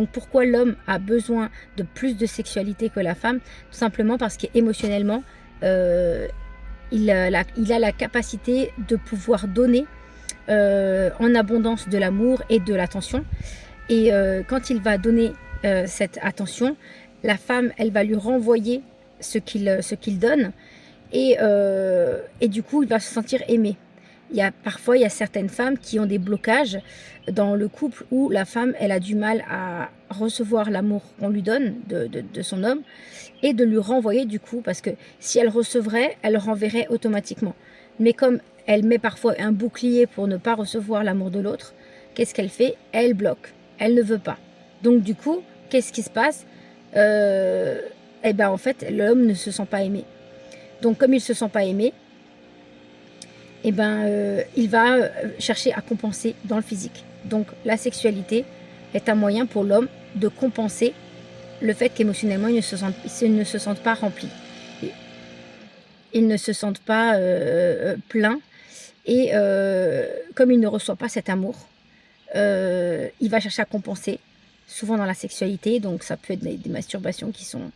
Donc pourquoi l'homme a besoin de plus de sexualité que la femme? Tout simplement parce qu'émotionnellement, euh, il a la capacité de pouvoir donner en abondance de l'amour et de l'attention. Et quand il va donner cette attention, la femme, elle va lui renvoyer ce qu'il donne. Et du coup, il va se sentir aimé. Parfois, il y a certaines femmes qui ont des blocages dans le couple où la femme, elle a du mal à recevoir l'amour qu'on lui donne de son homme et de lui renvoyer du coup, parce que si elle recevrait, elle renverrait automatiquement. Mais comme elle met parfois un bouclier pour ne pas recevoir l'amour de l'autre, qu'est-ce qu'elle fait? Elle bloque, elle ne veut pas. Donc du coup, qu'est-ce qui se passe? Eh ben en fait, l'homme ne se sent pas aimé. Donc comme il ne se sent pas aimé, eh ben, il va chercher à compenser dans le physique. Donc la sexualité est un moyen pour l'homme de compenser le fait qu'émotionnellement il ne se sente pas rempli. Il ne se sente pas plein. Et comme il ne reçoit pas cet amour, il va chercher à compenser, souvent dans la sexualité. Donc ça peut être des masturbations qui sont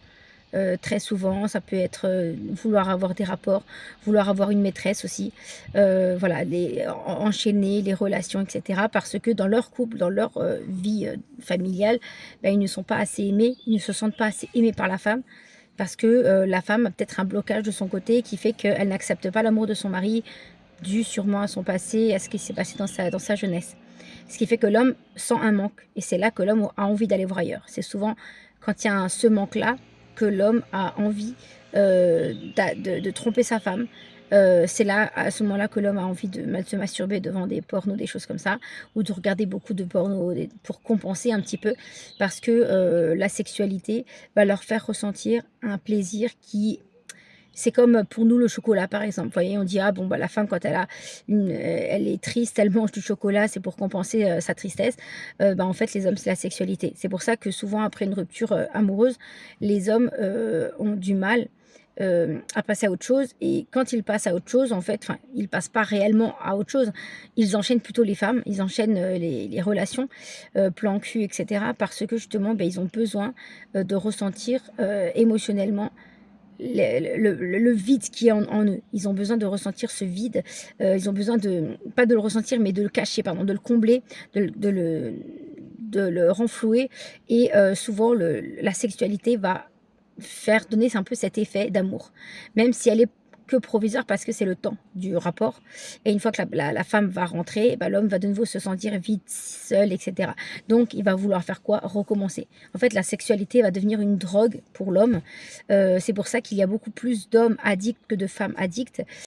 très souvent, ça peut être vouloir avoir des rapports, vouloir avoir une maîtresse aussi, voilà, enchaîner les relations, etc. Parce que dans leur couple, dans leur vie familiale, ben, ils ne sont pas assez aimés, ils ne se sentent pas assez aimés par la femme, parce que la femme a peut-être un blocage de son côté qui fait qu'elle n'accepte pas l'amour de son mari, dû sûrement à son passé, à ce qui s'est passé dans sa jeunesse. Ce qui fait que l'homme sent un manque, et c'est là que l'homme a envie d'aller voir ailleurs. C'est souvent quand il y a ce manque-là que l'homme a envie de tromper sa femme. C'est là, à ce moment-là, que l'homme a envie de se masturber devant des pornos, des choses comme ça, ou de regarder beaucoup de pornos pour compenser un petit peu, parce que la sexualité va leur faire ressentir un plaisir qui... C'est comme pour nous le chocolat, par exemple. Vous voyez, on dit, ah bon, bah, la femme, quand elle est triste, elle mange du chocolat, c'est pour compenser sa tristesse. Bah, en fait, les hommes, c'est la sexualité. C'est pour ça que souvent, après une rupture amoureuse, les hommes ont du mal à passer à autre chose. Et quand ils passent à autre chose, en fait, enfin, ils passent pas réellement à autre chose. Ils enchaînent plutôt les femmes, ils enchaînent les relations, plan cul, etc. Parce que justement, ben, ils ont besoin de ressentir émotionnellement le vide qui est en eux. Ils ont besoin de ressentir ce vide. Ils ont besoin pas de le ressentir, mais de le cacher, pardon, de le combler, de le renflouer. Et souvent, la sexualité va faire donner un peu cet effet d'amour, même si elle est que provisoire, parce que c'est le temps du rapport. Et une fois que la femme va rentrer, bah, l'homme va de nouveau se sentir vide, seul, etc. Donc il va vouloir faire quoi? Recommencer. En fait, la sexualité va devenir une drogue pour l'homme. C'est pour ça qu'il y a beaucoup plus d'hommes addicts que de femmes addictes.